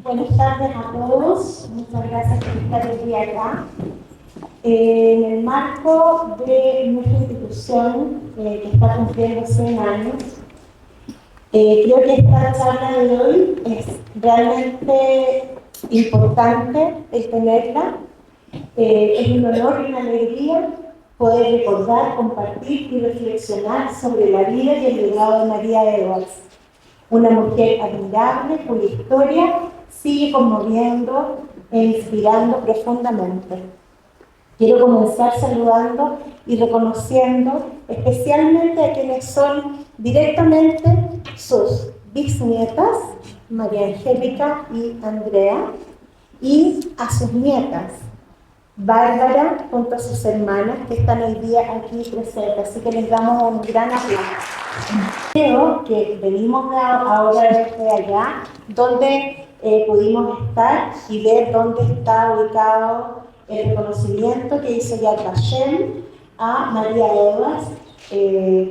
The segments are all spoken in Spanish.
Buenas tardes a todos, muchas gracias por estar hoy día acá. En el marco de nuestra institución que está cumpliendo 100 años, creo que esta charla de hoy es realmente importante el tenerla. Es un honor y una alegría poder recordar, compartir y reflexionar sobre la vida y el legado de María Edwards, una mujer admirable cuya historia sigue conmoviendo e inspirando profundamente. Quiero comenzar saludando y reconociendo especialmente a quienes son directamente sus bisnietas, María Angélica y Andrea, y a sus nietas, Bárbara, junto a sus hermanas, que están hoy día aquí presentes. Así que les damos un gran aplauso. Creo que venimos ahora desde allá, donde pudimos estar y ver dónde está ubicado el reconocimiento que hizo Yad Vashem a María Edwards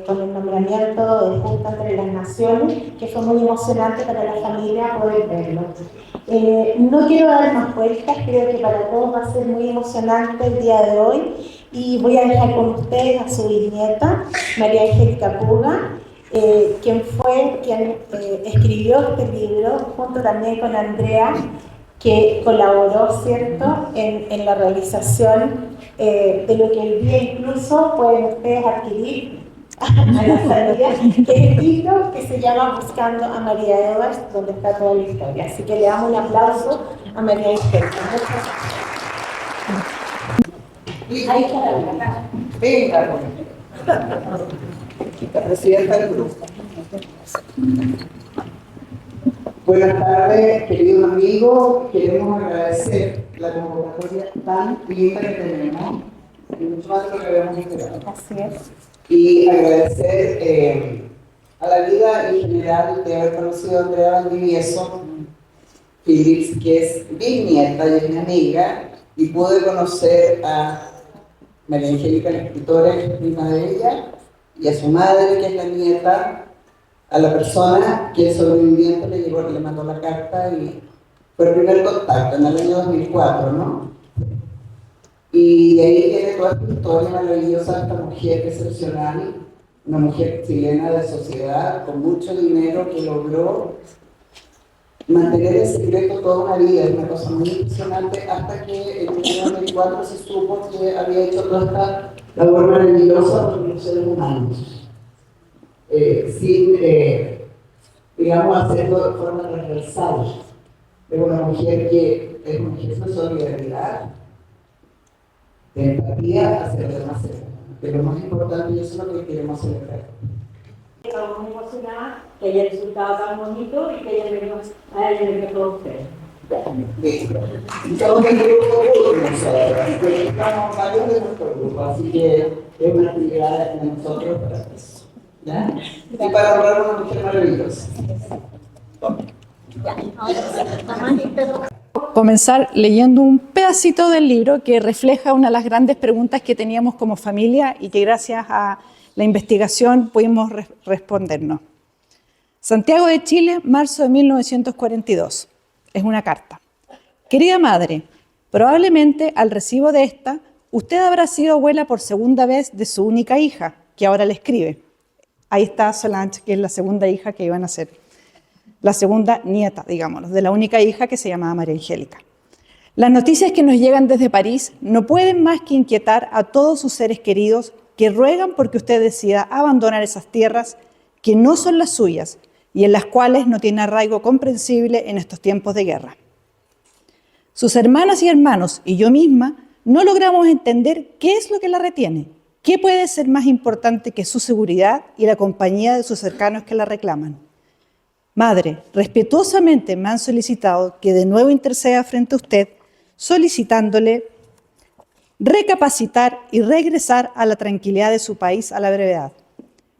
con el nombramiento de Junta entre las Naciones, que fue muy emocionante para la familia poder verlo. No quiero dar más vueltas, creo que para todos va a ser muy emocionante el día de hoy y voy a dejar con ustedes a su bisnieta, María Angélica Puga, quien escribió este libro junto también con Andrea, que colaboró, ¿cierto?, en la realización de lo que hoy día incluso pueden ustedes adquirir a la salida, que es el libro que se llama Buscando a María Edwards, donde está toda la historia. Así que le damos un aplauso a María Edwards. Ahí está la verdad. Venga, la presidenta del grupo. Buenas tardes, queridos amigos. Queremos agradecer la convocatoria tan linda que tenemos, y mucho más de lo que habíamos esperado. Así es. Y agradecer a la vida en general de haber conocido a Andrea Valdivieso Phillips, que es bisnieta y es mi amiga, y pude conocer a María Angélica, la escritora, que es prima de ella, y a su madre, que es la nieta, a la persona que el sobreviviente le mandó la carta, y fue el primer contacto en el año 2004, ¿no? Y de ahí tiene toda esta historia maravillosa de esta mujer excepcional, una mujer chilena de sociedad, con mucho dinero, que logró mantener el secreto toda una vida. Es una cosa muy impresionante, hasta que en el año 2004 se supo que había hecho toda esta labor maravillosa por los seres humanos, sin, digamos, hacerlo de forma transversal. Es una mujer que es un gesto de solidaridad, de empatía hacia los demás seres humanos, que es lo más importante, y eso es lo que queremos celebrar. Estamos muy emocionadas que haya resultado tan bonito y que haya venido a ella con ustedes. Estamos en el grupo de estamos varios de nuestro grupo, así que es una actividad de nosotros para eso, ¿ya? Y para honrar a una mujer maravillosa. Comenzar leyendo un pedacito del libro que refleja una de las grandes preguntas que teníamos como familia y que gracias a la investigación pudimos respondernos. Santiago de Chile, marzo de 1942. Es una carta. Querida madre, probablemente al recibo de esta, usted habrá sido abuela por segunda vez de su única hija, que ahora le escribe. Ahí está Solange, que es la segunda hija que iban a ser. La segunda nieta, digámoslo, de la única hija que se llamaba María Angélica. Las noticias que nos llegan desde París no pueden más que inquietar a todos sus seres queridos que ruegan porque usted decida abandonar esas tierras que no son las suyas y en las cuales no tiene arraigo comprensible en estos tiempos de guerra. Sus hermanas y hermanos y yo misma no logramos entender qué es lo que la retiene, qué puede ser más importante que su seguridad y la compañía de sus cercanos que la reclaman. Madre, respetuosamente me han solicitado que de nuevo interceda frente a usted, solicitándole recapacitar y regresar a la tranquilidad de su país a la brevedad.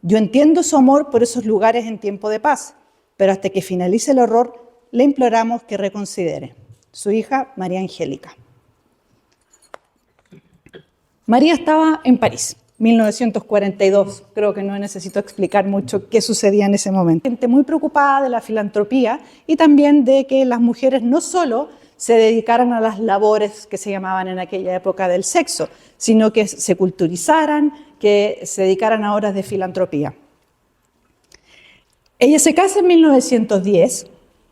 Yo entiendo su amor por esos lugares en tiempo de paz, pero hasta que finalice el horror, le imploramos que reconsidere. Su hija, María Angélica. María estaba en París, 1942, creo que no necesito explicar mucho qué sucedía en ese momento. Gente muy preocupada de la filantropía y también de que las mujeres no solo se dedicaran a las labores que se llamaban en aquella época del sexo, sino que se culturizaran, que se dedicaran a horas de filantropía. Ella se casa en 1910,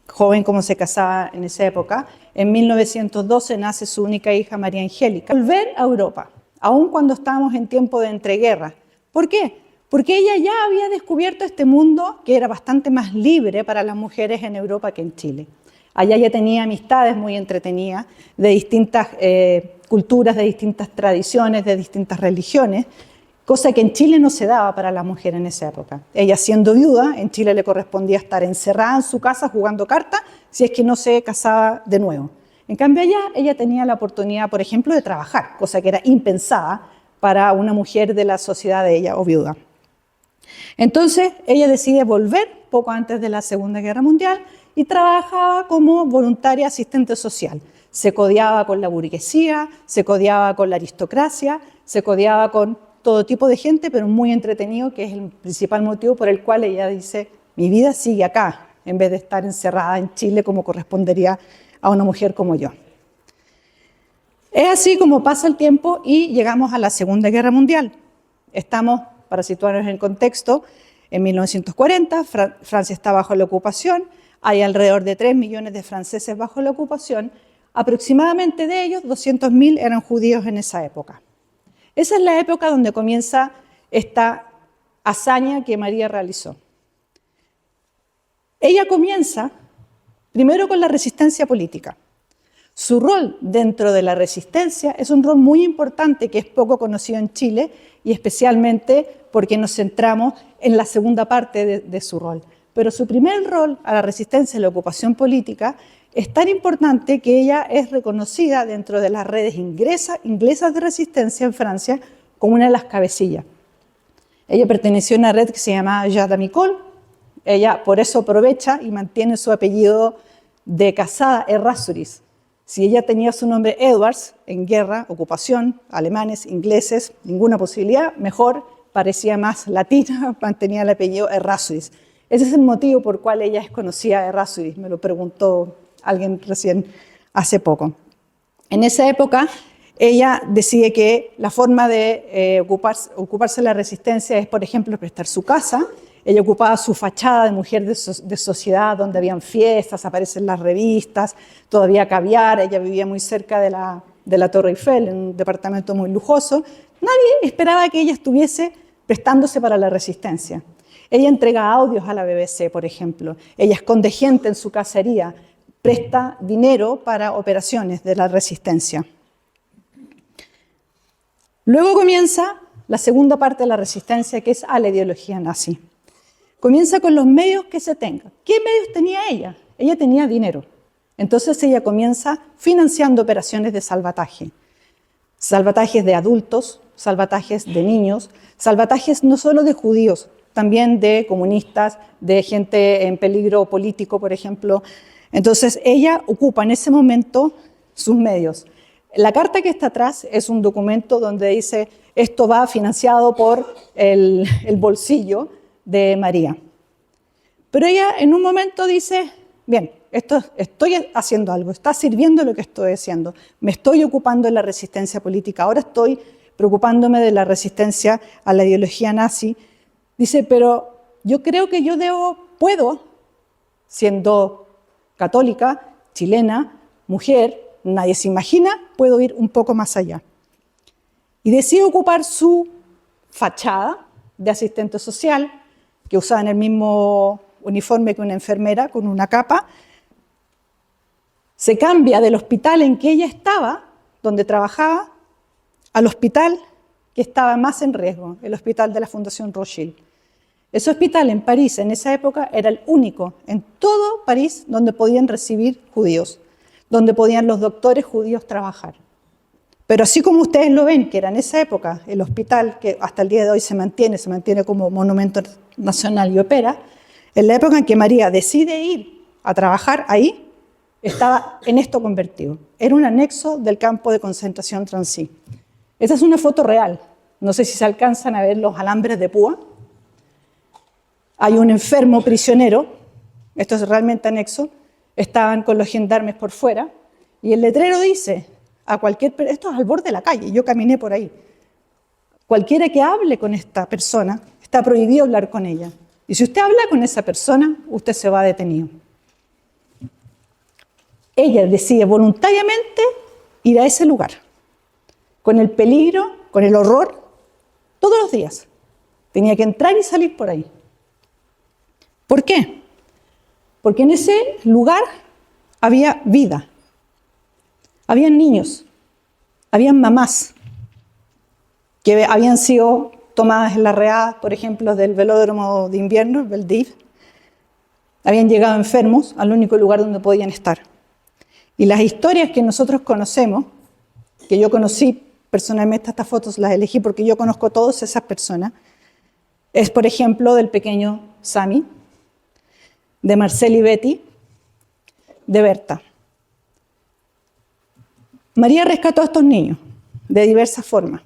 joven como se casaba en esa época. En 1912 nace su única hija, María Angélica. Volver a Europa, aun cuando estábamos en tiempo de entreguerra. ¿Por qué? Porque ella ya había descubierto este mundo que era bastante más libre para las mujeres en Europa que en Chile. Allá ya tenía amistades muy entretenidas de distintas culturas, de distintas tradiciones, de distintas religiones, cosa que en Chile no se daba para la mujer en esa época. Ella, siendo viuda, en Chile le correspondía estar encerrada en su casa jugando cartas si es que no se casaba de nuevo. En cambio allá ella tenía la oportunidad, por ejemplo, de trabajar, cosa que era impensada para una mujer de la sociedad de ella o viuda. Entonces ella decide volver poco antes de la Segunda Guerra Mundial y trabajaba como voluntaria asistente social. Se codeaba con la burguesía, se codeaba con la aristocracia, se codeaba con todo tipo de gente, pero muy entretenido, que es el principal motivo por el cual ella dice, mi vida sigue acá, en vez de estar encerrada en Chile como correspondería a una mujer como yo. Es así como pasa el tiempo y llegamos a la Segunda Guerra Mundial. Estamos, para situarnos en contexto, en 1940, Francia está bajo la ocupación, hay alrededor de 3 millones de franceses bajo la ocupación, aproximadamente de ellos 200.000 eran judíos en esa época. Esa es la época donde comienza esta hazaña que María realizó. Ella comienza primero con la resistencia política. Su rol dentro de la resistencia es un rol muy importante que es poco conocido en Chile y especialmente porque nos centramos en la segunda parte de su rol. Pero su primer rol a la resistencia y la ocupación política es tan importante que ella es reconocida dentro de las redes inglesas de resistencia en Francia como una de las cabecillas. Ella perteneció a una red que se llamaba Jade d'Amicole. Ella por eso aprovecha y mantiene su apellido de casada, Errázuriz. Si ella tenía su nombre Edwards, en guerra, ocupación, alemanes, ingleses, ninguna posibilidad, mejor, parecía más latina, mantenía el apellido Errázuriz. Ese es el motivo por el cual ella es conocida Errázuriz, me lo preguntó alguien recién hace poco. En esa época, ella decide que la forma de ocuparse de la resistencia es, por ejemplo, prestar su casa. Ella ocupaba su fachada de mujer de sociedad, donde habían fiestas, aparecen las revistas, todavía caviar. Ella vivía muy cerca de la Torre Eiffel, en un departamento muy lujoso. Nadie esperaba que ella estuviese prestándose para la resistencia. Ella entrega audios a la BBC, por ejemplo. Ella esconde gente en su cacería, presta dinero para operaciones de la resistencia. Luego comienza la segunda parte de la resistencia, que es a la ideología nazi. Comienza con los medios que se tengan. ¿Qué medios tenía ella? Ella tenía dinero. Entonces ella comienza financiando operaciones de salvataje. Salvatajes de adultos, salvatajes de niños, salvatajes no solo de judíos, también de comunistas, de gente en peligro político, por ejemplo. Entonces ella ocupa en ese momento sus medios. La carta que está atrás es un documento donde dice esto va financiado por el bolsillo de María. Pero ella en un momento dice, bien, estoy haciendo algo, está sirviendo lo que estoy haciendo, me estoy ocupando de la resistencia política, ahora estoy preocupándome de la resistencia a la ideología nazi. Dice, pero yo creo que yo puedo, siendo católica, chilena, mujer, nadie se imagina, puedo ir un poco más allá. Y decide ocupar su fachada de asistente social, que usaba en el mismo uniforme que una enfermera, con una capa. Se cambia del hospital en que ella estaba, donde trabajaba, al hospital que estaba más en riesgo, el hospital de la Fundación Rothschild. Ese hospital en París, en esa época, era el único en todo París donde podían recibir judíos, donde podían los doctores judíos trabajar. Pero así como ustedes lo ven, que era en esa época el hospital, que hasta el día de hoy se mantiene como monumento nacional y opera, en la época en que María decide ir a trabajar ahí, estaba en esto convertido. Era un anexo del campo de concentración Drancy. Esa es una foto real. No sé si se alcanzan a ver los alambres de púa. Hay un enfermo prisionero, esto es realmente anexo, estaban con los gendarmes por fuera, y el letrero dice, esto es al borde de la calle, yo caminé por ahí, cualquiera que hable con esta persona, está prohibido hablar con ella. Y si usted habla con esa persona, usted se va detenido. Ella decide voluntariamente ir a ese lugar, con el peligro, con el horror, todos los días. Tenía que entrar y salir por ahí. ¿Por qué? Porque en ese lugar había vida, habían niños, habían mamás que habían sido tomadas en la reada, por ejemplo, del velódromo de invierno, el Veldiv. Habían llegado enfermos al único lugar donde podían estar. Y las historias que nosotros conocemos, que yo conocí personalmente, estas fotos las elegí porque yo conozco a todas esas personas, es, por ejemplo, del pequeño Sami, de Marcel y Betty, de Berta. María rescató a estos niños de diversas formas.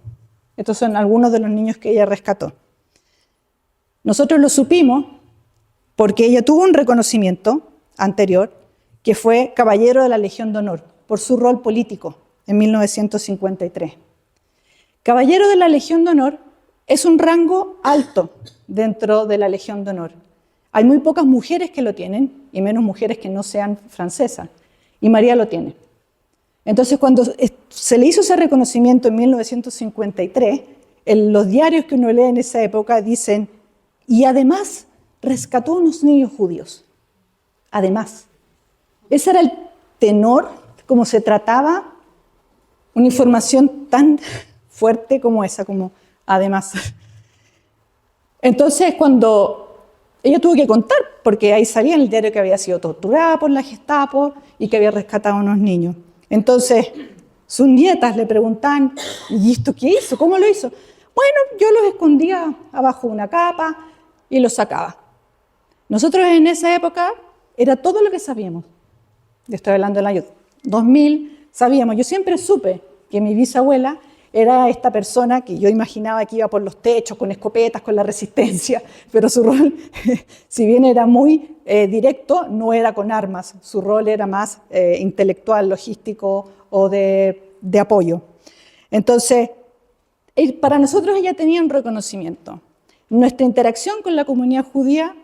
Estos son algunos de los niños que ella rescató. Nosotros lo supimos porque ella tuvo un reconocimiento anterior que fue Caballero de la Legión de Honor por su rol político en 1953. Caballero de la Legión de Honor es un rango alto dentro de la Legión de Honor. Hay muy pocas mujeres que lo tienen, y menos mujeres que no sean francesas, y María lo tiene. Entonces, cuando se le hizo ese reconocimiento en 1953, en los diarios que uno lee en esa época dicen, y además rescató a unos niños judíos. Además. Ese era el tenor, como se trataba una información tan fuerte como esa, como además. Entonces, cuando ella tuvo que contar, porque ahí salía en el diario que había sido torturada por la Gestapo y que había rescatado a unos niños. Entonces, sus nietas le preguntaban, ¿y esto qué hizo? ¿Cómo lo hizo? Bueno, yo los escondía abajo de una capa y los sacaba. Nosotros en esa época era todo lo que sabíamos. Yo estoy hablando del año 2000, sabíamos, yo siempre supe que mi bisabuela era esta persona que yo imaginaba que iba por los techos con escopetas, con la resistencia, pero su rol, si bien era muy directo, no era con armas, su rol era más intelectual, logístico o de apoyo. Entonces, para nosotros ella tenía un reconocimiento. Nuestra interacción con la comunidad judía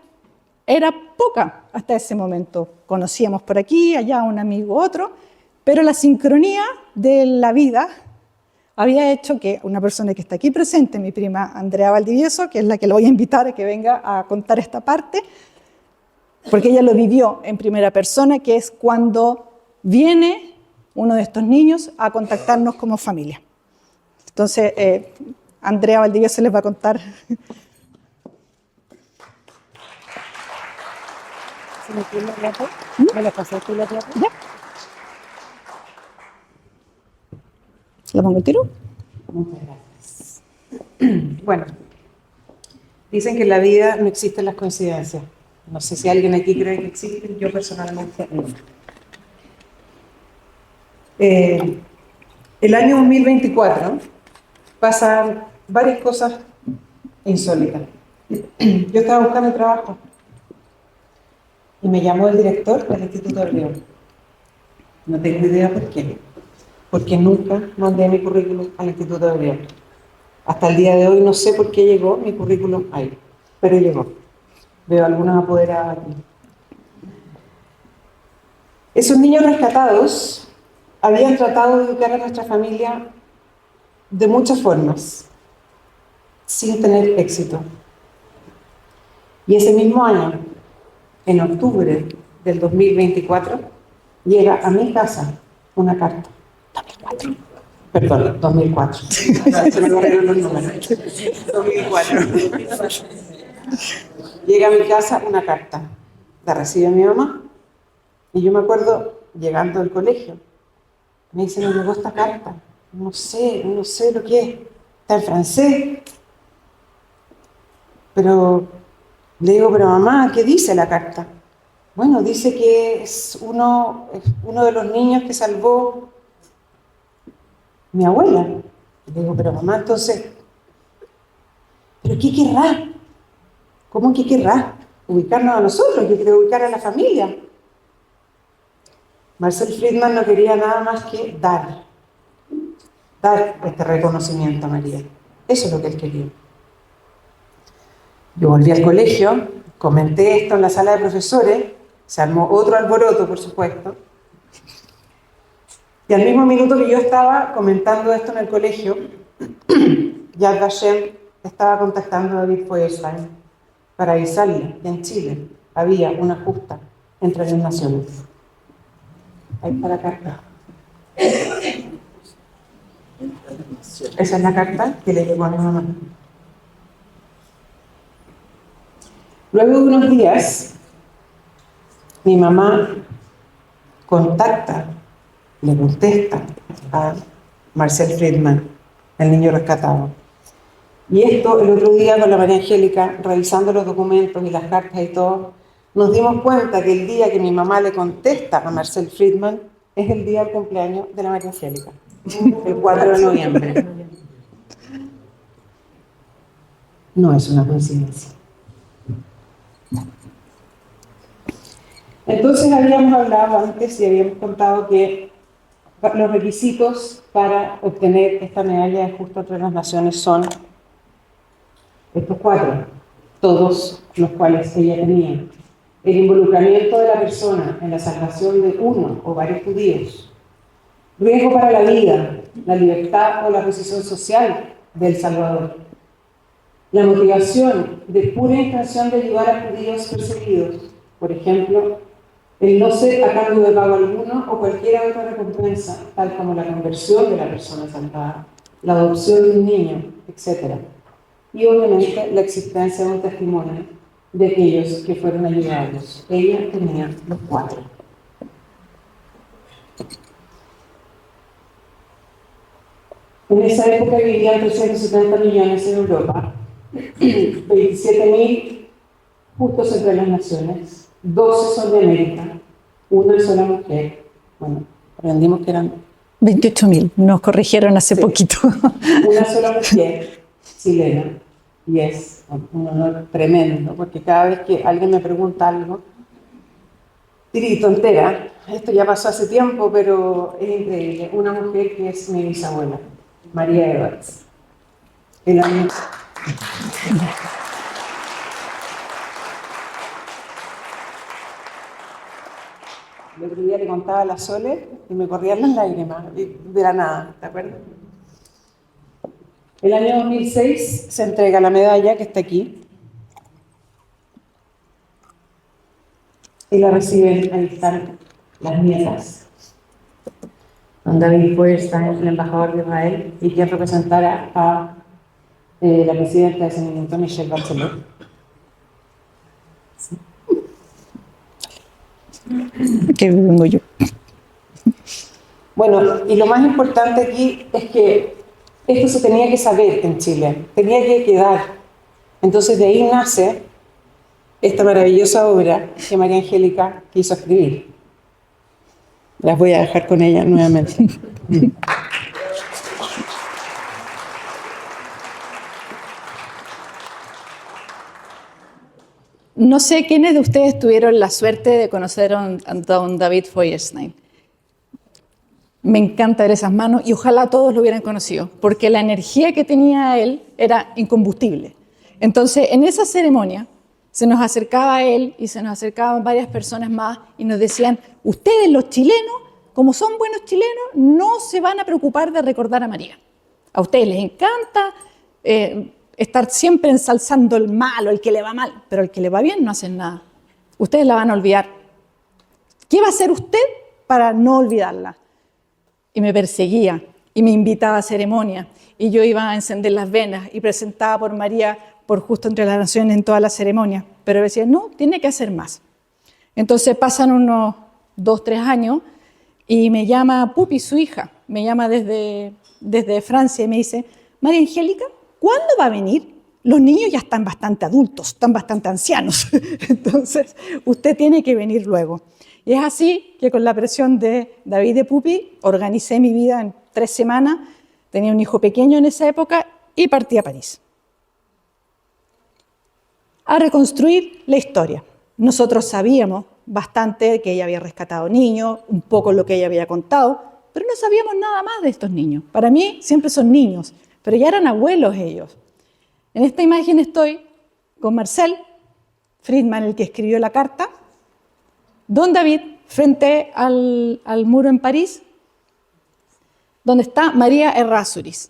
era poca hasta ese momento. Conocíamos por aquí, allá, un amigo, otro, pero la sincronía de la vida había hecho que una persona que está aquí presente, mi prima Andrea Valdivieso, que es la que lo voy a invitar a que venga a contar esta parte, porque ella lo vivió en primera persona, que es cuando viene uno de estos niños a contactarnos como familia. Entonces, Andrea Valdivieso les va a contar. ¿Me lo pasaste la plata? ¿Ya? ¿La pongo el tiro? Muchas gracias. Bueno, dicen que en la vida no existen las coincidencias. No sé si alguien aquí cree que existen, yo personalmente no. El año 2024 pasan varias cosas insólitas. Yo estaba buscando trabajo y me llamó el director del Instituto de León. No tengo idea por qué. Porque nunca mandé mi currículum al Instituto de León. Hasta el día de hoy no sé por qué llegó mi currículum ahí, pero llegó. Veo algunas apoderadas aquí. Esos niños rescatados habían tratado de educar a nuestra familia de muchas formas, sin tener éxito. Y ese mismo año, en octubre del 2024, llega a mi casa una carta. 2004. Perdón, 2004. Se me borraron los números. 2004. Llega a mi casa una carta. La recibe mi mamá. Y yo me acuerdo, llegando al colegio, me dice, me llegó esta carta. No sé lo que es. Está en francés. Pero le digo, pero mamá, ¿qué dice la carta? Bueno, dice que es uno de los niños que salvó mi abuela. Le digo, pero mamá, entonces, ¿Pero qué querrá? ¿Cómo que querrá? Ubicarnos a nosotros, yo quiero ubicar a la familia. Marcel Friedman no quería nada más que dar este reconocimiento a María. Eso es lo que él quería. Yo volví al colegio, comenté esto en la sala de profesores, se armó otro alboroto, por supuesto, y al mismo minuto que yo estaba comentando esto en el colegio, Yad Vashem estaba contactando a David Feuerstein para avisarle que en Chile había una justa entre las naciones. Ahí está la carta. Esa es la carta que le llegó a mi mamá. Luego de unos días, mi mamá le contesta a Marcel Friedman, el niño rescatado. Y esto, el otro día con la María Angélica, revisando los documentos y las cartas y todo, nos dimos cuenta que el día que mi mamá le contesta a Marcel Friedman es el día del cumpleaños de la María Angélica, el 4 de noviembre. No es una coincidencia. Entonces habíamos hablado antes y habíamos contado que los requisitos para obtener esta medalla de justo entre las naciones son estos 4, todos los cuales ella tenía. El involucramiento de la persona en la salvación de uno o varios judíos, riesgo para la vida, la libertad o la posición social del Salvador, la motivación de pura intención de ayudar a judíos perseguidos, por ejemplo, el no ser a cambio de pago alguno o cualquier otra recompensa, tal como la conversión de la persona salvada, la adopción de un niño, etc. Y obviamente la existencia de un testimonio de aquellos que fueron ayudados. Ella tenía los 4. En esa época vivían 370 millones en Europa, 27.000 justos entre las naciones, 12 son de América, una sola mujer. Bueno, aprendimos que eran 28.000, nos corrigieron hace poquito. Una sola mujer chilena, y es un honor tremendo, porque cada vez que alguien me pregunta algo, diría tontera, esto ya pasó hace tiempo, pero es increíble. Una mujer que es mi bisabuela, María Edwards. El año... El otro día le contaba a la Sole y me corrían las lágrimas, de la nada, ¿te acuerdas? El año 2006 se entrega la medalla que está aquí y la reciben, ahí están las nietas. Don David Feuerstein, el embajador de Israel, y quien representara a la presidenta de ese momento, Michelle Bachelet. ¿Sí? Que vengo yo. Bueno, y lo más importante aquí es que esto se tenía que saber en Chile, tenía que quedar. Entonces de ahí nace esta maravillosa obra que María Angélica quiso escribir. Las voy a dejar con ella nuevamente. No sé quiénes de ustedes tuvieron la suerte de conocer a don David Feuerstein. Me encanta ver esas manos y ojalá todos lo hubieran conocido, porque la energía que tenía él era incombustible. Entonces, en esa ceremonia se nos acercaba a él y se nos acercaban varias personas más y nos decían, ustedes los chilenos, como son buenos chilenos, no se van a preocupar de recordar a María. A ustedes les encanta estar siempre ensalzando el malo, el que le va mal, pero el que le va bien no hacen nada. Ustedes la van a olvidar. ¿Qué va a hacer usted para no olvidarla? Y me perseguía y me invitaba a ceremonias y yo iba a encender las venas y presentaba por María por justo entre las naciones en todas las ceremonias, pero decía, no, tiene que hacer más. Entonces pasan unos 2, 3 años y me llama Pupi, su hija, me llama desde Francia y me dice, María Angélica, ¿cuándo va a venir? Los niños ya están bastante adultos, están bastante ancianos, entonces usted tiene que venir luego. Y es así que con la presión de David de Pupi organicé mi vida en 3 semanas, tenía un hijo pequeño en esa época y partí a París. a reconstruir la historia. Nosotros sabíamos bastante que ella había rescatado niños, un poco lo que ella había contado, pero no sabíamos nada más de estos niños. Para mí siempre son niños, pero ya eran abuelos ellos. En esta imagen estoy con Marcel Friedman, el que escribió la carta, don David, frente al muro en París, donde está María Errázuriz.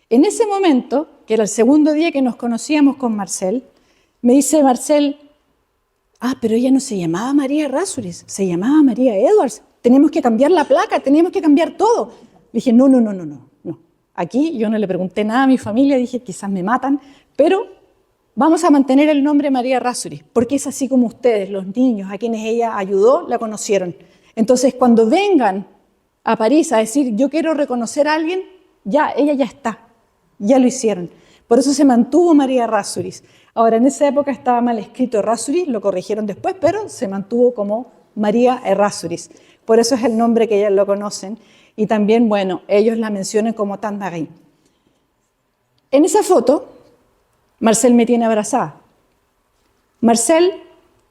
En ese momento, que era el segundo día que nos conocíamos con Marcel, me dice Marcel, pero ella no se llamaba María Errázuriz, se llamaba María Edwards, tenemos que cambiar la placa, tenemos que cambiar todo. Le dije, no. Aquí yo no le pregunté nada a mi familia, dije, quizás me matan, pero vamos a mantener el nombre María Errázuriz, porque es así como ustedes, los niños a quienes ella ayudó, la conocieron. Entonces, cuando vengan a París a decir, yo quiero reconocer a alguien, ella ya está, ya lo hicieron. Por eso se mantuvo María Errázuriz. Ahora, en esa época estaba mal escrito Errázuriz, lo corrigieron después, pero se mantuvo como María Errázuriz. Por eso es el nombre que ellas lo conocen. Y también, bueno, ellos la mencionan como Tante Marie. En esa foto, Marcel me tiene abrazada. Marcel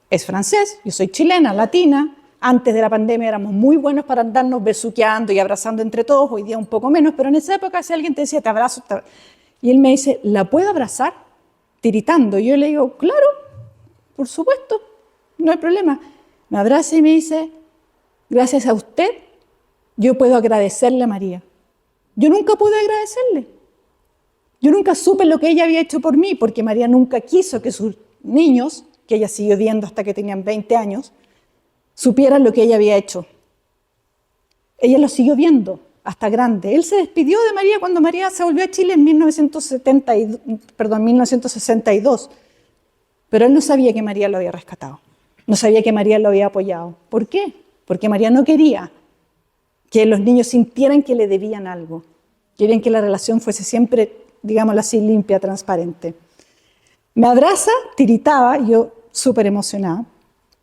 es francés, yo soy chilena, latina. Antes de la pandemia éramos muy buenos para andarnos besuqueando y abrazando entre todos, hoy día un poco menos, pero en esa época si alguien te decía, te abrazo, y él me dice, ¿la puedo abrazar? Tiritando. Y yo le digo, claro, por supuesto, no hay problema. Me abraza y me dice, gracias a usted, yo puedo agradecerle a María. Yo nunca pude agradecerle. Yo nunca supe lo que ella había hecho por mí, porque María nunca quiso que sus niños, que ella siguió viendo hasta que tenían 20 años, supieran lo que ella había hecho. Ella lo siguió viendo hasta grande. Él se despidió de María cuando María se volvió a Chile en 1962, pero él no sabía que María lo había rescatado, no sabía que María lo había apoyado. ¿Por qué? Porque María no quería que los niños sintieran que le debían algo, querían que la relación fuese siempre, digámoslo así, limpia, transparente. Me abraza, tiritaba, yo súper emocionada.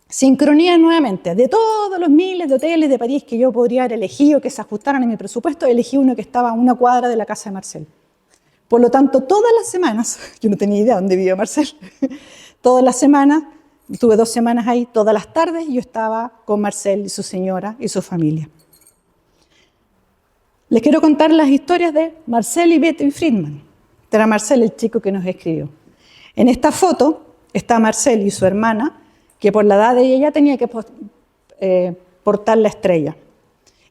Sincronía nuevamente, de todos los miles de hoteles de París que yo podría haber elegido, que se ajustaran a mi presupuesto, elegí uno que estaba a una cuadra de la casa de Marcel. Por lo tanto, todas las semanas, yo no tenía idea dónde vivía Marcel, todas las semanas, estuve 2 semanas ahí, todas las tardes yo estaba con Marcel y su señora y su familia. Les quiero contar las historias de Marcel y Betty Friedman. Era Marcel el chico que nos escribió. En esta foto está Marcel y su hermana, que por la edad de ella tenía que portar la estrella.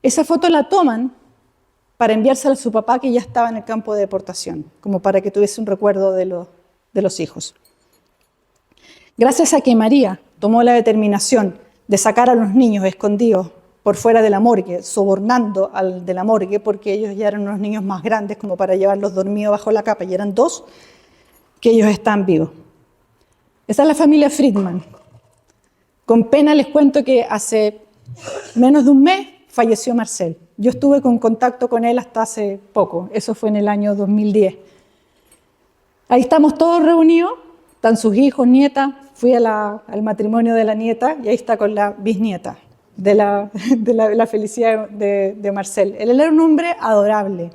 Esa foto la toman para enviársela a su papá, que ya estaba en el campo de deportación, como para que tuviese un recuerdo de los hijos. Gracias a que María tomó la determinación de sacar a los niños escondidos por fuera de la morgue, sobornando al de la morgue, porque ellos ya eran unos niños más grandes como para llevarlos dormidos bajo la capa, y eran 2, que ellos están vivos. Esa es la familia Friedman. Con pena les cuento que hace menos de un mes falleció Marcel. Yo estuve con contacto con él hasta hace poco, eso fue en el año 2010. Ahí estamos todos reunidos, están sus hijos, nietas, fui al matrimonio de la nieta y ahí está con la bisnieta de la felicidad de Marcel. Él era un hombre adorable,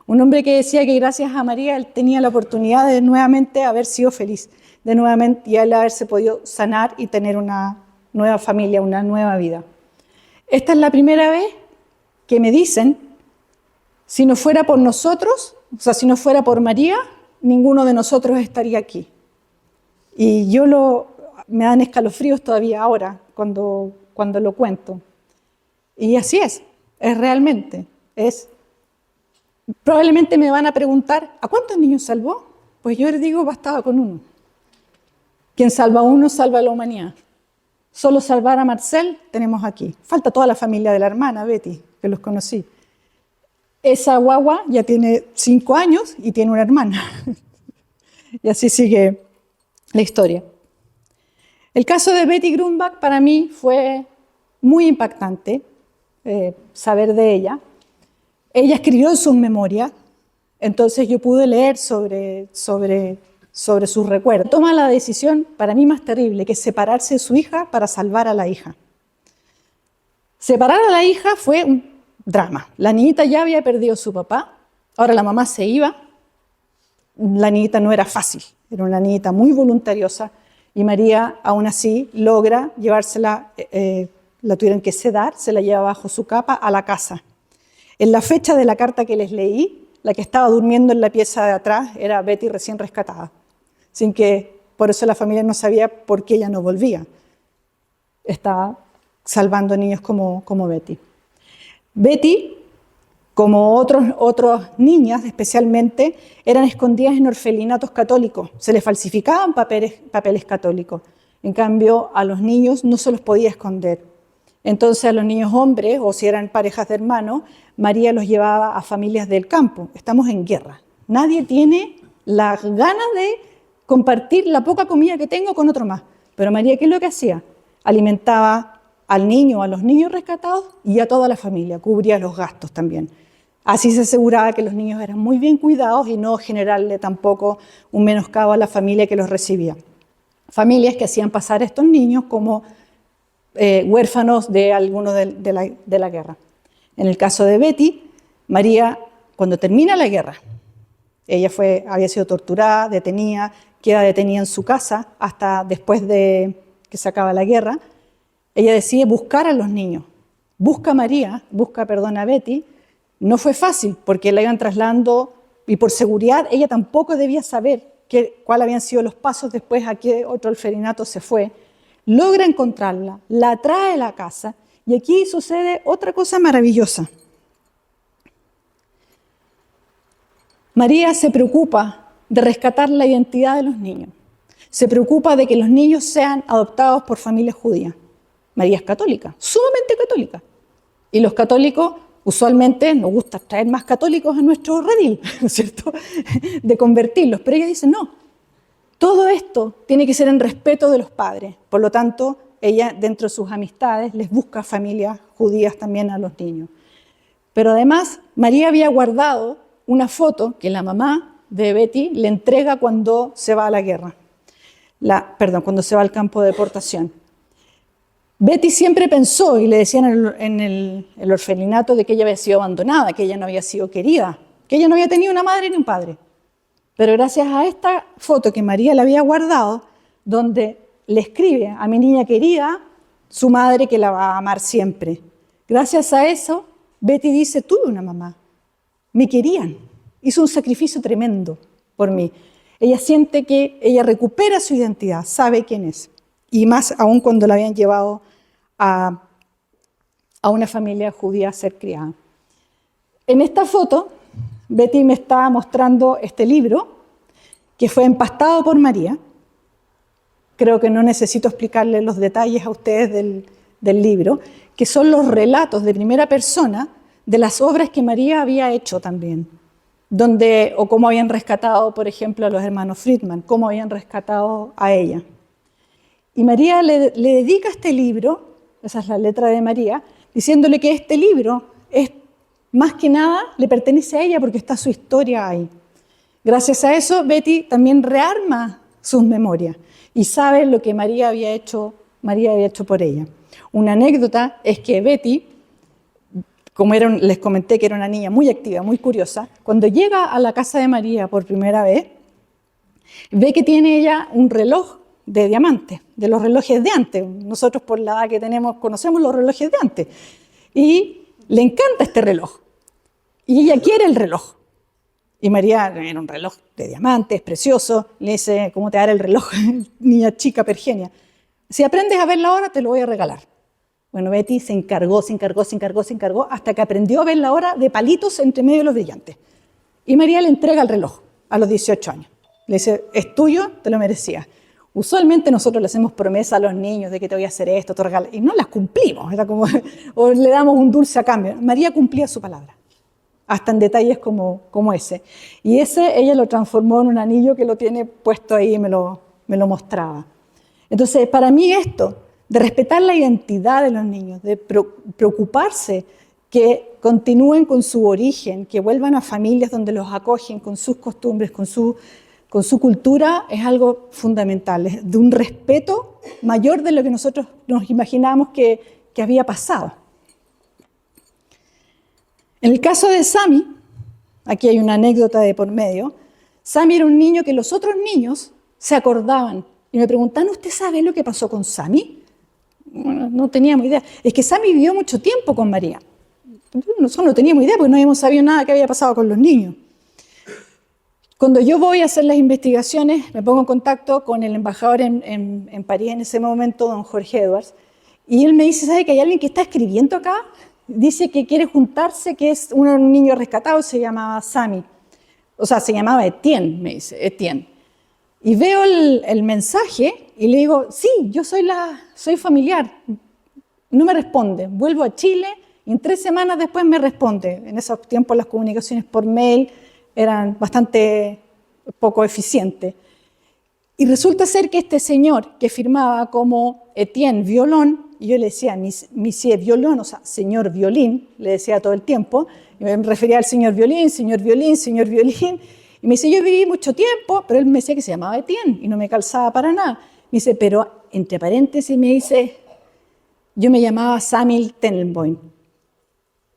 un hombre que decía que gracias a María él tenía la oportunidad de nuevamente haber sido feliz, de nuevamente y él haberse podido sanar y tener una nueva familia, una nueva vida. Esta es la primera vez que me dicen, si no fuera por nosotros, o sea, si no fuera por María, ninguno de nosotros estaría aquí. Y me dan escalofríos todavía ahora, cuando lo cuento. Y así es realmente. Probablemente me van a preguntar, ¿a cuántos niños salvó? Pues yo les digo, bastaba con uno. Quien salva a uno, salva a la humanidad. Solo salvar a Marcel tenemos aquí. Falta toda la familia de la hermana, Betty, que los conocí. Esa guagua ya tiene 5 años y tiene una hermana. Y así sigue la historia. El caso de Betty Grumbach para mí fue muy impactante saber de ella. Ella escribió en sus memorias, entonces yo pude leer sobre sus recuerdos. Toma la decisión, para mí más terrible, que es separarse de su hija para salvar a la hija. Separar a la hija fue un drama. La niñita ya había perdido a su papá, ahora la mamá se iba. La niñita no era fácil, era una niñita muy voluntariosa y María aún así logra llevársela, la tuvieron que sedar, se la lleva bajo su capa a la casa. En la fecha de la carta que les leí, la que estaba durmiendo en la pieza de atrás era Betty recién rescatada, sin que por eso la familia no sabía por qué ella no volvía. Estaba salvando niños como Betty. Betty, como otras niñas especialmente, eran escondidas en orfelinatos católicos, se les falsificaban papeles católicos. En cambio, a los niños no se los podía esconder. Entonces a los niños hombres, o si eran parejas de hermanos, María los llevaba a familias del campo. Estamos en guerra. Nadie tiene las ganas de compartir la poca comida que tengo con otro más. Pero María, ¿qué es lo que hacía? Alimentaba al niño, a los niños rescatados y a toda la familia, cubría los gastos también. Así se aseguraba que los niños eran muy bien cuidados y no generarle tampoco un menoscabo a la familia que los recibía. Familias que hacían pasar a estos niños como huérfanos de alguno de la guerra. En el caso de Betty, María, cuando termina la guerra, ella había sido torturada, detenida, queda detenida en su casa hasta después de que se acaba la guerra. Ella decide buscar a los niños. Busca a Betty. No fue fácil porque la iban trasladando y por seguridad ella tampoco debía saber cuáles habían sido los pasos después a qué otro orfelinato se fue. Logra encontrarla, la trae a la casa y aquí sucede otra cosa maravillosa. María se preocupa de rescatar la identidad de los niños. Se preocupa de que los niños sean adoptados por familias judías. María es católica, sumamente católica. Y los católicos, usualmente, nos gusta traer más católicos a nuestro redil, ¿no es cierto?, de convertirlos. Pero ella dice, no, todo esto tiene que ser en respeto de los padres. Por lo tanto, ella, dentro de sus amistades, les busca familias judías también a los niños. Pero además, María había guardado una foto que la mamá de Betty le entrega cuando se va a la guerra. Cuando se va al campo de deportación. Betty siempre pensó, y le decían en el orfelinato, de que ella había sido abandonada, que ella no había sido querida, que ella no había tenido una madre ni un padre. Pero gracias a esta foto que María le había guardado, donde le escribe a mi niña querida, su madre que la va a amar siempre. Gracias a eso, Betty dice, tuve una mamá, me querían, hizo un sacrificio tremendo por mí. Ella siente que ella recupera su identidad, sabe quién es. Y más aún cuando la habían llevado a una familia judía a ser criada. En esta foto, Betty me está mostrando este libro que fue empastado por María. Creo que no necesito explicarles los detalles a ustedes del libro, que son los relatos de primera persona de las obras que María había hecho también, o cómo habían rescatado, por ejemplo, a los hermanos Friedman, cómo habían rescatado a ella. Y María le dedica este libro, esa es la letra de María, diciéndole que este libro es más que nada, le pertenece a ella porque está su historia ahí. Gracias a eso, Betty también rearma sus memorias y sabe lo que María había hecho por ella. Una anécdota es que Betty, como les comenté que era una niña muy activa, muy curiosa, cuando llega a la casa de María por primera vez, ve que tiene ella un reloj de diamantes, de los relojes de antes. Nosotros por la edad que tenemos conocemos los relojes de antes. Y le encanta este reloj. Y ella quiere el reloj. Y María, era un reloj de diamantes, precioso, le dice, ¿cómo te dará el reloj? Niña chica, pergenia. Si aprendes a ver la hora, te lo voy a regalar. Bueno, Betty se encargó, hasta que aprendió a ver la hora de palitos entre medio de los brillantes. Y María le entrega el reloj a los 18 años. Le dice, es tuyo, te lo merecías. Usualmente nosotros le hacemos promesa a los niños de que te voy a hacer esto, te regalo, y no las cumplimos, era como, o le damos un dulce a cambio. María cumplía su palabra, hasta en detalles como ese. Y ese ella lo transformó en un anillo que lo tiene puesto ahí y me lo mostraba. Entonces, para mí esto, de respetar la identidad de los niños, de preocuparse que continúen con su origen, que vuelvan a familias donde los acogen con sus costumbres, con su cultura, es algo fundamental, es de un respeto mayor de lo que nosotros nos imaginábamos que había pasado. En el caso de Sammy, aquí hay una anécdota de por medio, Sammy era un niño que los otros niños se acordaban Y me preguntan, ¿usted sabe lo que pasó con Sami? Bueno, no teníamos idea. Es que Sami vivió mucho tiempo con María. Nosotros no teníamos idea porque no habíamos sabido nada que había pasado con los niños. Cuando yo voy a hacer las investigaciones, me pongo en contacto con el embajador en París en ese momento, don Jorge Edwards, y él me dice, ¿sabe que hay alguien que está escribiendo acá? Dice que quiere juntarse, que es un niño rescatado, se llamaba Sami. O sea, se llamaba Etienne, me dice, Etienne. Y veo el mensaje y le digo, sí, yo soy familiar. No me responde. Vuelvo a Chile y en 3 semanas después me responde. En esos tiempos las comunicaciones por mail eran bastante poco eficientes. Y resulta ser que este señor que firmaba como Etienne Violon, y yo le decía Monsieur Violon, o sea, señor violín, le decía todo el tiempo, y me refería al señor violín, señor violín, señor violín, y me dice, yo viví mucho tiempo, pero él me decía que se llamaba Etienne, y no me calzaba para nada. Me dice, pero entre paréntesis me dice, yo me llamaba Samil Tenenboim.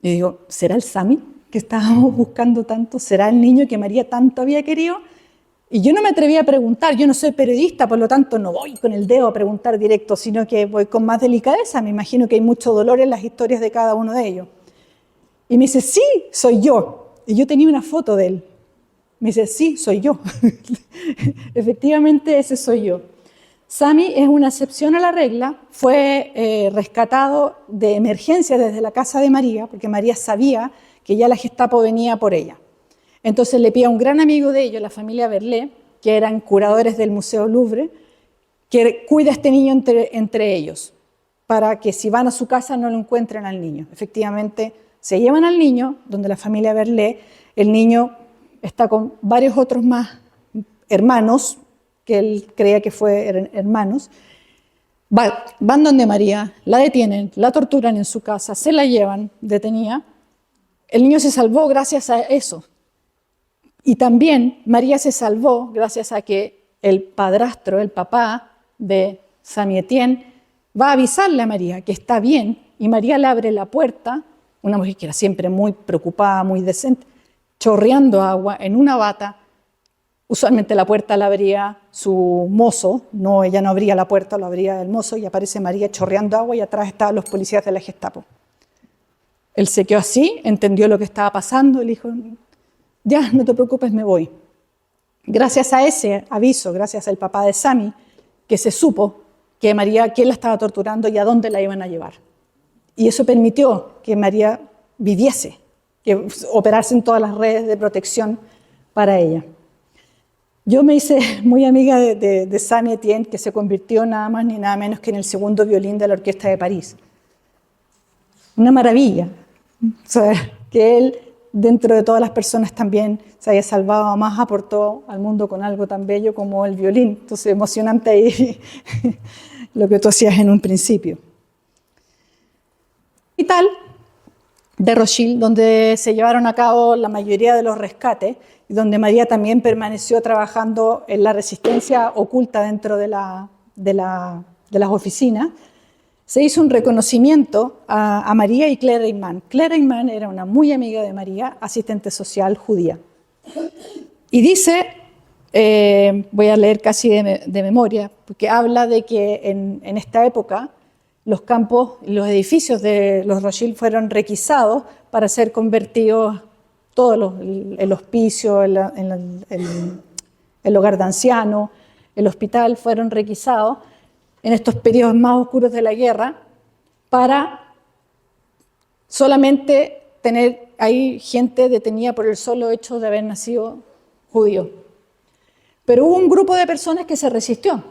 Y digo, ¿será el Sami que estábamos buscando tanto? ¿Será el niño que María tanto había querido? Y yo no me atreví a preguntar, yo no soy periodista, por lo tanto no voy con el dedo a preguntar directo, sino que voy con más delicadeza. Me imagino que hay mucho dolor en las historias de cada uno de ellos. Y me dice, sí, soy yo. Y yo tenía una foto de él. Me dice, sí, soy yo. Efectivamente, ese soy yo. Sami es una excepción a la regla, fue rescatado de emergencia desde la casa de María, porque María sabía que ya la Gestapo venía por ella. Entonces le pide a un gran amigo de ellos, la familia Berlet, que eran curadores del Museo Louvre, que cuida a este niño entre ellos, para que si van a su casa no lo encuentren al niño. Efectivamente, se llevan al niño, donde la familia Berlet, el niño está con varios otros más hermanos, que él creía que eran hermanos, van donde María, la detienen, la torturan en su casa, se la llevan detenida. El niño se salvó gracias a eso. Y también María se salvó gracias a que el padrastro, el papá de Sami Etienne, va a avisarle a María que está bien, y María le abre la puerta, una mujer que era siempre muy preocupada, muy decente, chorreando agua en una bata. Usualmente la puerta la abría su mozo, no, ella no abría la puerta, lo abría el mozo, y aparece María chorreando agua y atrás estaban los policías de la Gestapo. Él se quedó así, entendió lo que estaba pasando y le dijo, ya, no te preocupes, me voy. Gracias a ese aviso, gracias al papá de Sami, que se supo que María, quién la estaba torturando y a dónde la iban a llevar. Y eso permitió que María viviese, que operarse en todas las redes de protección para ella. Yo me hice muy amiga de Sami Etienne, que se convirtió nada más ni nada menos que en el segundo violín de la Orquesta de París. Una maravilla. O sea, que él, dentro de todas las personas, también se haya salvado, más aportó al mundo con algo tan bello como el violín. Entonces, emocionante ahí lo que tú hacías en un principio. Y tal, de Rothschild, donde se llevaron a cabo la mayoría de los rescates, y donde María también permaneció trabajando en la resistencia oculta dentro de las oficinas, se hizo un reconocimiento a María y Claire Eyman. Claire Eyman era una muy amiga de María, asistente social judía. Y dice, voy a leer casi de memoria, porque habla de que en esta época los campos, los edificios de los Rothschild fueron requisados para ser convertidos, el hospicio, el hogar de ancianos, el hospital, fueron requisados en estos periodos más oscuros de la guerra para solamente tener ahí gente detenida por el solo hecho de haber nacido judío. Pero hubo un grupo de personas que se resistió.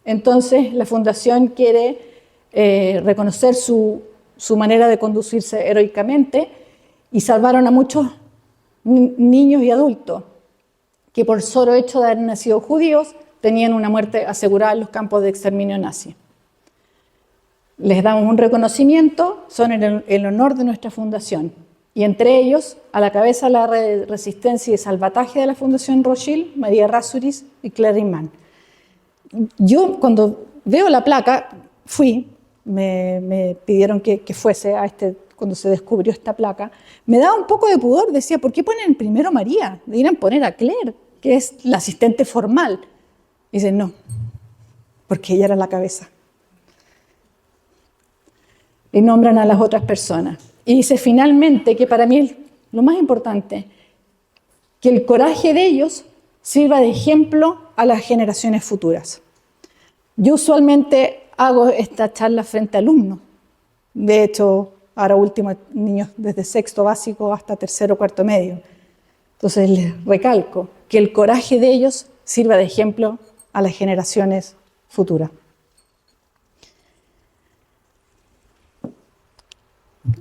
Entonces la Fundación quiere reconocer su manera de conducirse heroicamente, y salvaron a muchos niños y adultos que por solo hecho de haber nacido judíos tenían una muerte asegurada en los campos de exterminio nazi. Les damos un reconocimiento, son el honor de nuestra fundación, y entre ellos, a la cabeza de la red de resistencia y salvataje de la Fundación Rothschild, María Errázuriz y Claire Eyman. Yo, cuando veo la placa, me pidieron que fuese a cuando se descubrió esta placa, me daba un poco de pudor, decía, ¿por qué ponen primero María? Deberían poner a Claire, que es la asistente formal. Y dicen, no, porque ella era la cabeza. Y nombran a las otras personas. Y dice finalmente, que para mí es lo más importante, que el coraje de ellos sirva de ejemplo a las generaciones futuras. Yo usualmente hago esta charla frente a alumnos. De hecho, ahora último, niños desde sexto básico hasta tercero, cuarto medio. Entonces les recalco que el coraje de ellos sirva de ejemplo a las generaciones futuras.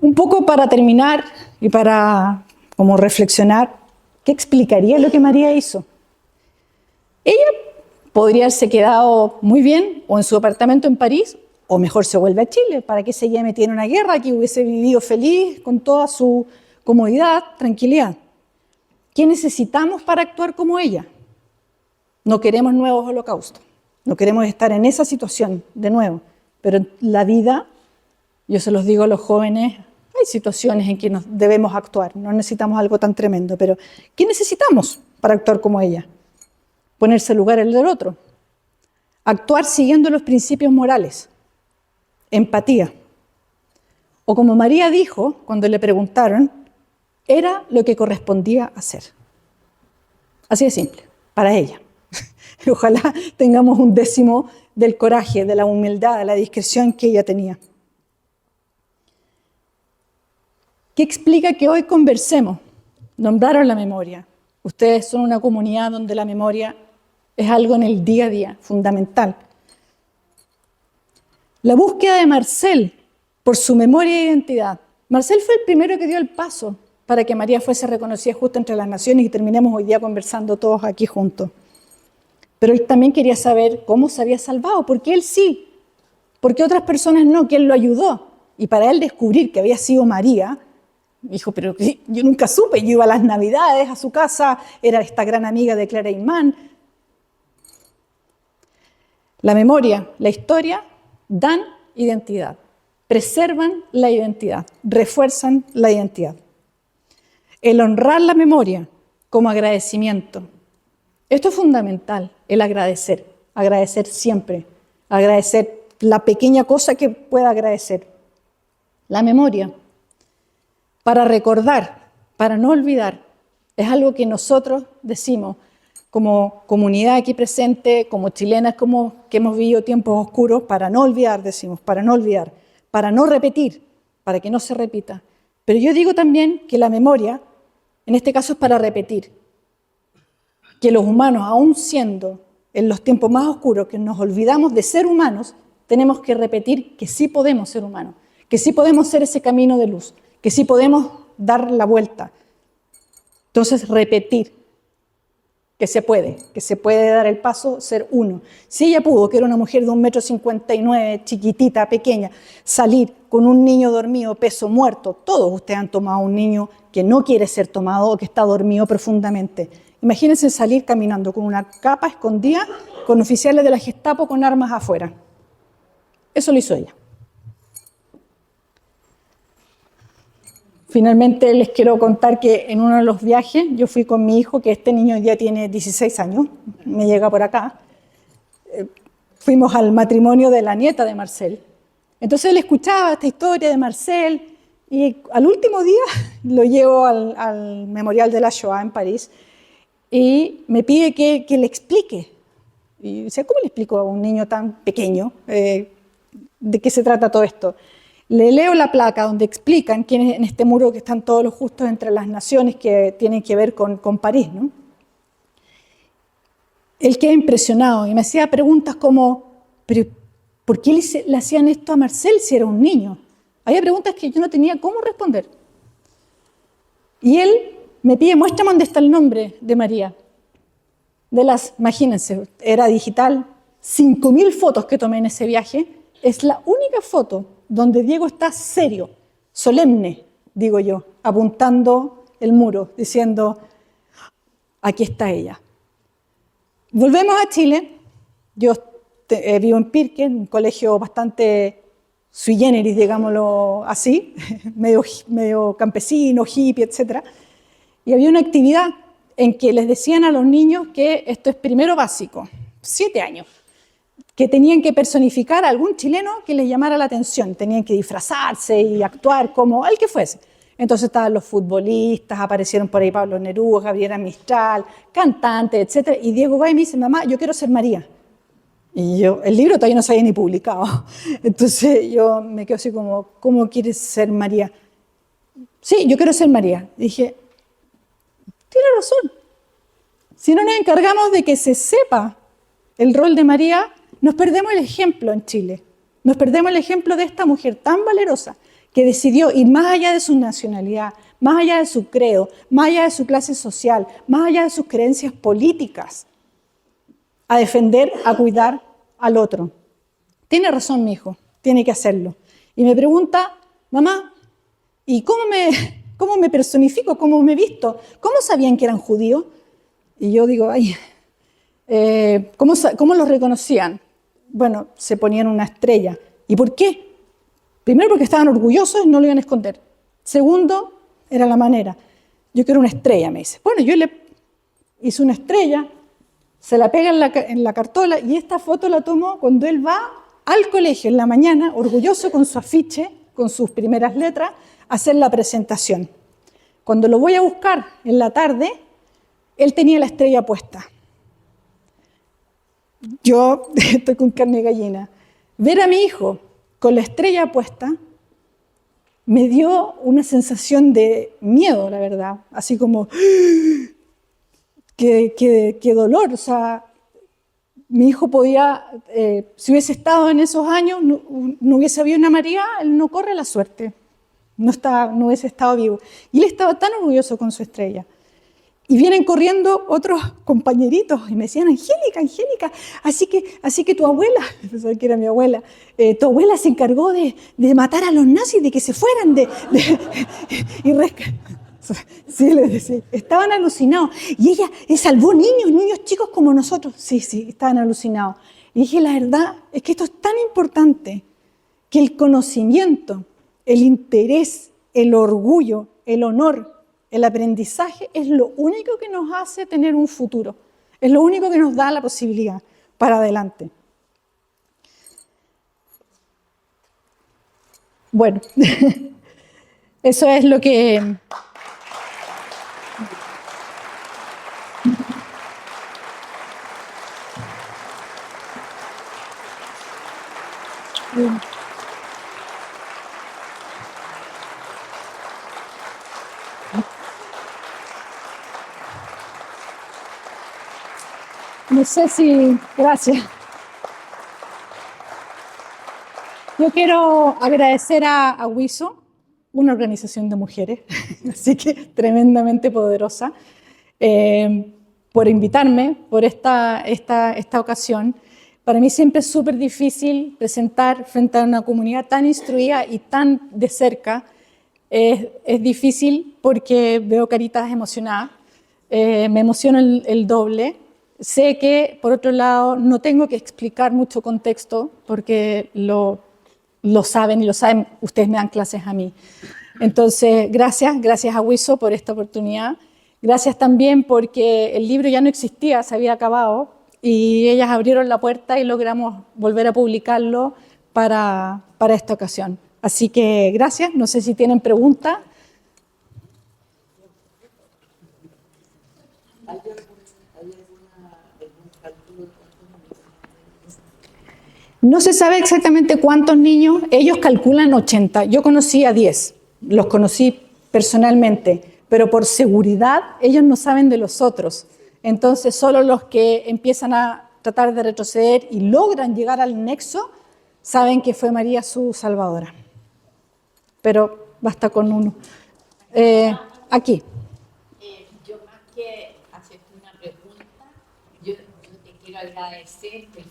Un poco para terminar y para como reflexionar, ¿qué explicaría lo que María hizo? Ella podría haberse quedado muy bien o en su apartamento en París, o mejor se vuelve a Chile. ¿Para qué se metiera en una guerra? Que hubiese vivido feliz, con toda su comodidad, tranquilidad. ¿Qué necesitamos para actuar como ella? No queremos nuevos holocaustos, no queremos estar en esa situación de nuevo, pero en la vida, yo se los digo a los jóvenes, hay situaciones en que nos debemos actuar, no necesitamos algo tan tremendo, pero ¿qué necesitamos para actuar como ella? Ponerse al lugar del otro, actuar siguiendo los principios morales, empatía. O como María dijo cuando le preguntaron, era lo que correspondía hacer. Así de simple, para ella. Ojalá tengamos un décimo del coraje, de la humildad, de la discreción que ella tenía. ¿Qué explica que hoy conversemos? Nombraron la memoria. Ustedes son una comunidad donde la memoria es algo en el día a día, fundamental. La búsqueda de Marcel por su memoria e identidad. Marcel fue el primero que dio el paso para que María fuese reconocida justo entre las naciones y terminemos hoy día conversando todos aquí juntos. Pero él también quería saber cómo se había salvado, porque él sí, porque otras personas no, que él lo ayudó. Y para él descubrir que había sido María, dijo, pero yo nunca supe, yo iba a las Navidades a su casa, era esta gran amiga de Clara Imán. La memoria, la historia, dan identidad, preservan la identidad, refuerzan la identidad. El honrar la memoria como agradecimiento. Esto es fundamental, el agradecer siempre, agradecer la pequeña cosa que pueda agradecer. La memoria, para recordar, para no olvidar, es algo que nosotros decimos como comunidad aquí presente, como chilenas, como que hemos vivido tiempos oscuros, para no olvidar, decimos, para no olvidar, para no repetir, para que no se repita. Pero yo digo también que la memoria, en este caso, es para repetir. Que los humanos, aún siendo en los tiempos más oscuros, que nos olvidamos de ser humanos, tenemos que repetir que sí podemos ser humanos, que sí podemos ser ese camino de luz, que sí podemos dar la vuelta. Entonces, repetir que se puede dar el paso, ser uno. Si ella pudo, que era una mujer de 1,59 m, chiquitita, pequeña, salir con un niño dormido, peso muerto, todos ustedes han tomado un niño que no quiere ser tomado o que está dormido profundamente. Imagínense salir caminando con una capa escondida, con oficiales de la Gestapo con armas afuera. Eso lo hizo ella. Finalmente les quiero contar que en uno de los viajes yo fui con mi hijo, que este niño hoy día tiene 16 años, me llega por acá. Fuimos al matrimonio de la nieta de Marcel. Entonces él escuchaba esta historia de Marcel y al último día lo llevo al Memorial de la Shoah en París y me pide que le explique. Y dice, ¿cómo le explico a un niño tan pequeño de qué se trata todo esto? Le leo la placa donde explican quién es en este muro que están todos los justos entre las naciones que tienen que ver con París, ¿no? Él queda impresionado y me hacía preguntas como, ¿pero por qué le hacían esto a Marcel si era un niño? Había preguntas que yo no tenía cómo responder. Y él me pide, muéstrame dónde está el nombre de María. Imagínense, era digital, 5.000 fotos que tomé en ese viaje, es la única foto donde Diego está serio, solemne, digo yo, apuntando el muro, diciendo, aquí está ella. Volvemos a Chile. Yo vivo en Pirque, un colegio bastante sui generis, digámoslo así, medio campesino, hippie, etc. Y había una actividad en que les decían a los niños que esto es primero básico, 7 años. que tenían que personificar a algún chileno que les llamara la atención. Tenían que disfrazarse y actuar como el que fuese. Entonces estaban los futbolistas, aparecieron por ahí Pablo Neruda, Gabriela Mistral, cantantes, etc. Y Diego Bay me dice, mamá, yo quiero ser María. Y yo, el libro todavía no se había ni publicado. Entonces yo me quedo así como, ¿cómo quieres ser María? Sí, yo quiero ser María. Y dije, tiene razón. Si no nos encargamos de que se sepa el rol de María, nos perdemos el ejemplo en Chile. Nos perdemos el ejemplo de esta mujer tan valerosa que decidió ir más allá de su nacionalidad, más allá de su credo, más allá de su clase social, más allá de sus creencias políticas, a defender, a cuidar al otro. Tiene razón mi hijo, tiene que hacerlo. Y me pregunta, mamá, ¿y cómo me personifico? ¿Cómo me visto? ¿Cómo sabían que eran judíos? Y yo digo, ay, ¿cómo los reconocían? Bueno, se ponían una estrella. ¿Y por qué? Primero, porque estaban orgullosos y no lo iban a esconder. Segundo, era la manera. Yo quiero una estrella, me dice. Bueno, yo le hice una estrella, se la pega en la cartola y esta foto la tomó cuando él va al colegio en la mañana, orgulloso con su afiche, con sus primeras letras, a hacer la presentación. Cuando lo voy a buscar en la tarde, él tenía la estrella puesta. Yo estoy con carne de gallina. Ver a mi hijo con la estrella puesta me dio una sensación de miedo, la verdad. Así como, qué dolor. O sea, mi hijo podía, si hubiese estado en esos años, no hubiese habido una María, él no corre la suerte. No hubiese estado vivo. Y él estaba tan orgulloso con su estrella. Y vienen corriendo otros compañeritos y me decían, Angélica, así que tu abuela, pensaba que era mi abuela, tu abuela se encargó de matar a los nazis, de que se fueran, Sí, les decía, estaban alucinados. Y ella salvó niños chicos como nosotros. Sí, estaban alucinados. Y dije, la verdad es que esto es tan importante que el conocimiento, el interés, el orgullo, el honor, el aprendizaje es lo único que nos hace tener un futuro, es lo único que nos da la posibilidad para adelante. Bueno, eso es lo que... No sé si... Gracias. Yo quiero agradecer a WISO, una organización de mujeres, así que tremendamente poderosa, por invitarme, por esta ocasión. Para mí siempre es súper difícil presentar frente a una comunidad tan instruida y tan de cerca. Es difícil porque veo caritas emocionadas, me emociona el doble. Sé que, por otro lado, no tengo que explicar mucho contexto porque lo saben y lo saben, ustedes me dan clases a mí. Entonces, gracias a WISO por esta oportunidad. Gracias también porque el libro ya no existía, se había acabado y ellas abrieron la puerta y logramos volver a publicarlo para esta ocasión. Así que gracias, no sé si tienen preguntas. No se sabe exactamente cuántos niños, ellos calculan 80, yo conocí a 10, los conocí personalmente, pero por seguridad ellos no saben de los otros. Entonces solo los que empiezan a tratar de retroceder y logran llegar al nexo saben que fue María su salvadora. Pero basta con uno. Aquí. Yo más que hacerte una pregunta, yo te quiero agradecer, estoy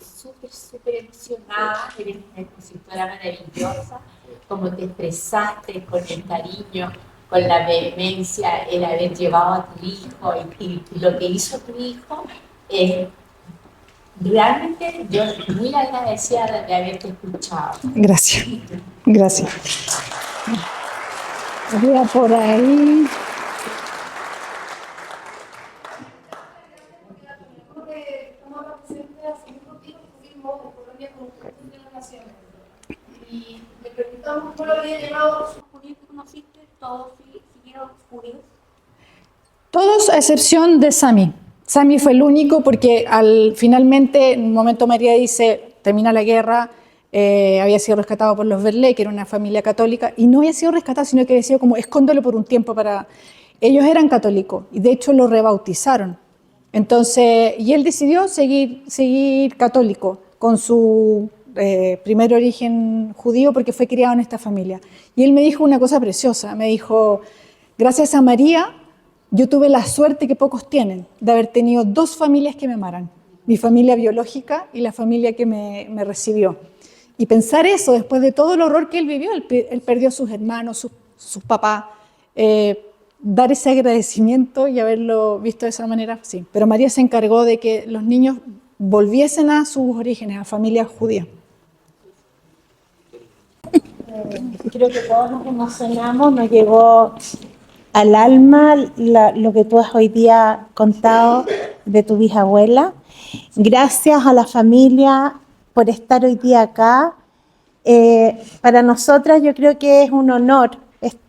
súper emocionada, eres una expositora maravillosa, como te expresaste con el cariño, con la vehemencia, el haber llevado a tu hijo y lo que hizo tu hijo, realmente yo muy agradecida de haberte escuchado. Gracias. Había por ahí. niños judíos? Todos a excepción de Sami. Sami fue el único porque finalmente, en un momento María dice, termina la guerra, había sido rescatado por los Verlet, que era una familia católica, y no había sido rescatado, sino que había sido como escóndelo por un tiempo para... Ellos eran católicos y de hecho lo rebautizaron. Entonces, y él decidió seguir católico con su primer origen judío porque fue criado en esta familia. Y él me dijo una cosa preciosa, me dijo, gracias a María, yo tuve la suerte que pocos tienen de haber tenido dos familias que me amaran, mi familia biológica y la familia que me recibió. Y pensar eso después de todo el horror que él vivió, él perdió a sus hermanos, sus papás, dar ese agradecimiento y haberlo visto de esa manera, sí. Pero María se encargó de que los niños volviesen a sus orígenes, a familias judías. Creo que todos nos emocionamos, nos llegó al alma lo que tú has hoy día contado de tu bisabuela. Gracias a la familia por estar hoy día acá. Para nosotras yo creo que es un honor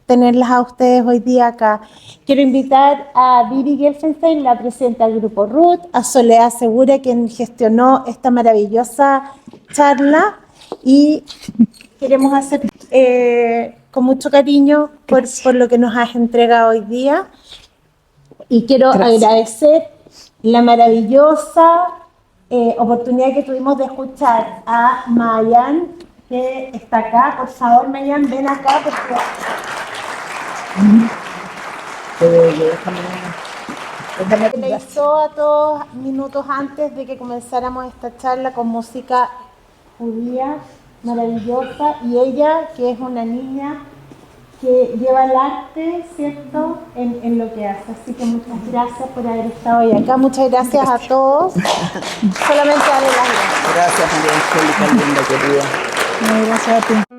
tenerlas a ustedes hoy día acá. Quiero invitar a Vivi Gelfenstein, la presidenta del Grupo Ruth, a Soledad Segura, quien gestionó esta maravillosa charla, y queremos hacer con mucho cariño por lo que nos has entregado hoy día. Y quiero agradecer la maravillosa oportunidad que tuvimos de escuchar a Mayan, que está acá. Por favor, Mayan, ven acá porque... Le hizo a todos minutos antes de que comenzáramos esta charla con música judía maravillosa, y ella, que es una niña que lleva el arte, ¿cierto?, en lo que hace. Así que muchas gracias por haber estado hoy acá. Muchas gracias a todos. Solamente darle las gracias. Gracias, María Angélica, linda, querida. Gracias a ti.